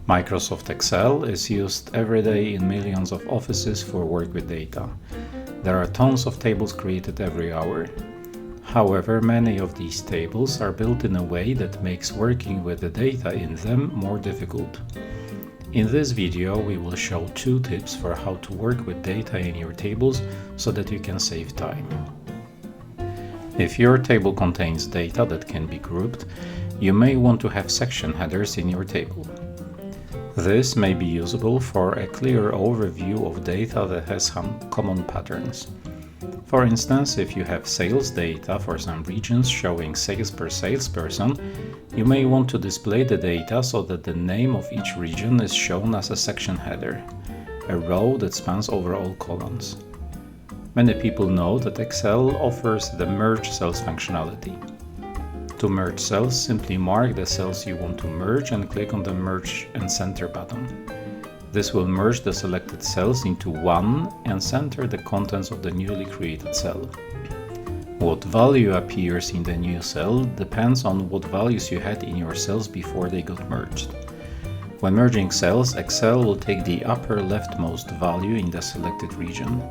Microsoft Excel is used every day in millions of offices for work with data. There are tons of tables created every hour. However, many of these tables are built in a way that makes working with the data in them more difficult. In this video, we will show 2 tips for how to work with data in your tables so that you can save time. If your table contains data that can be grouped, you may want to have section headers in your table. This may be usable for a clear overview of data that has some common patterns. For instance, if you have sales data for some regions showing sales per salesperson, you may want to display the data so that the name of each region is shown as a section header, a row that spans over all columns. Many people know that Excel offers the merge cells functionality. To merge cells, simply mark the cells you want to merge and click on the Merge and Center button. This will merge the selected cells into one and center the contents of the newly created cell. What value appears in the new cell depends on what values you had in your cells before they got merged. When merging cells, Excel will take the upper leftmost value in the selected region.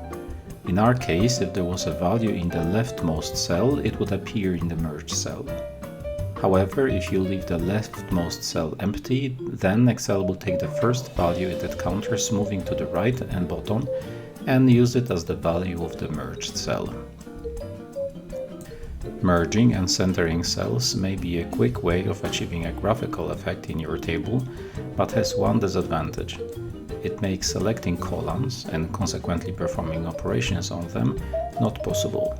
In our case, if there was a value in the leftmost cell, it would appear in the merged cell. However, if you leave the leftmost cell empty, then Excel will take the first value it encounters moving to the right and bottom and use it as the value of the merged cell. Merging and centering cells may be a quick way of achieving a graphical effect in your table, but has one disadvantage. It makes selecting columns and consequently performing operations on them not possible.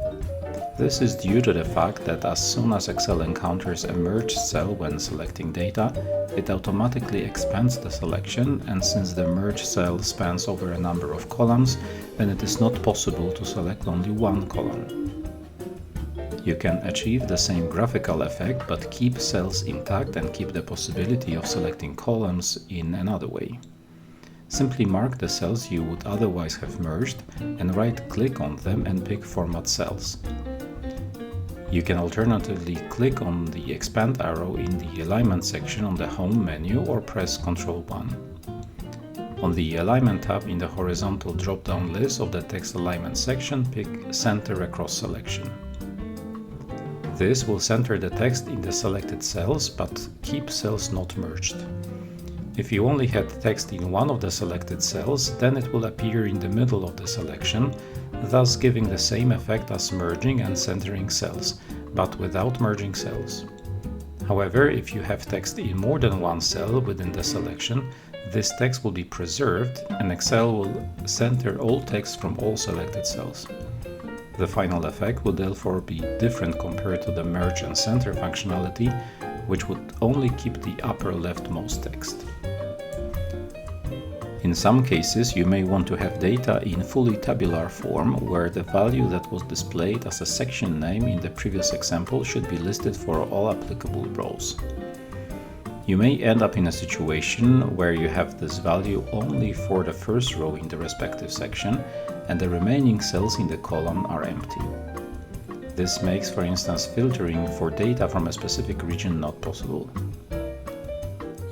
This is due to the fact that as soon as Excel encounters a merged cell when selecting data, it automatically expands the selection, and since the merged cell spans over a number of columns, then it is not possible to select only one column. You can achieve the same graphical effect but keep cells intact and keep the possibility of selecting columns in another way. Simply mark the cells you would otherwise have merged and right-click on them and pick Format Cells. You can alternatively click on the expand arrow in the alignment section on the home menu or press Ctrl 1. On the alignment tab in the horizontal drop-down list of the text alignment section, pick Center Across Selection. This will center the text in the selected cells but keep cells not merged. If you only had text in one of the selected cells, then it will appear in the middle of the selection, thus giving the same effect as merging and centering cells, but without merging cells. However, if you have text in more than one cell within the selection, this text will be preserved and Excel will center all text from all selected cells. The final effect will therefore be different compared to the merge and center functionality, which would only keep the upper leftmost text. In some cases, you may want to have data in fully tabular form, where the value that was displayed as a section name in the previous example should be listed for all applicable rows. You may end up in a situation where you have this value only for the first row in the respective section, and the remaining cells in the column are empty. This makes, for instance, filtering for data from a specific region not possible.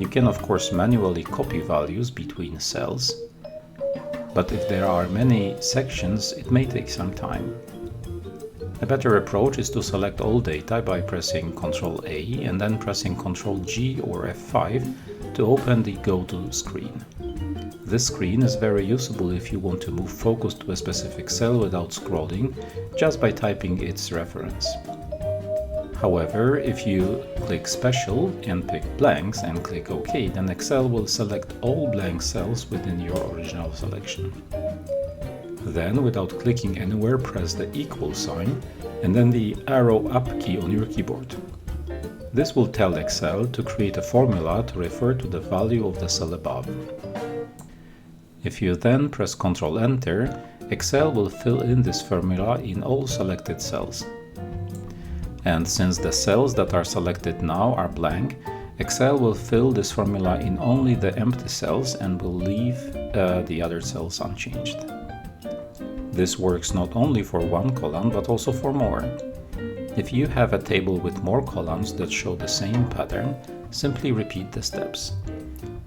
You can of course manually copy values between cells, but if there are many sections, it may take some time. A better approach is to select all data by pressing Ctrl A and then pressing Ctrl G or F5 to open the Go To screen. This screen is very useful if you want to move focus to a specific cell without scrolling, just by typing its reference. However, if you click Special and pick Blanks and click OK, then Excel will select all blank cells within your original selection. Then, without clicking anywhere, press the equal sign and then the arrow up key on your keyboard. This will tell Excel to create a formula to refer to the value of the cell above. If you then press Ctrl Enter, Excel will fill in this formula in all selected cells. And since the cells that are selected now are blank, Excel will fill this formula in only the empty cells and will leave the other cells unchanged. This works not only for one column but also for more. If you have a table with more columns that show the same pattern, simply repeat the steps.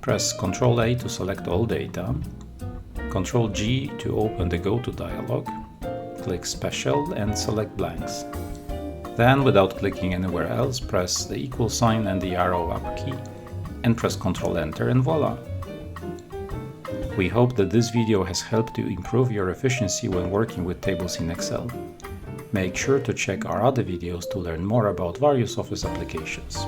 Press Ctrl A to select all data, Ctrl G to open the Go To dialog, click Special and select blanks. Then, without clicking anywhere else, press the equal sign and the arrow up key and press Ctrl Enter and voila! We hope that this video has helped you improve your efficiency when working with tables in Excel. Make sure to check our other videos to learn more about various Office applications.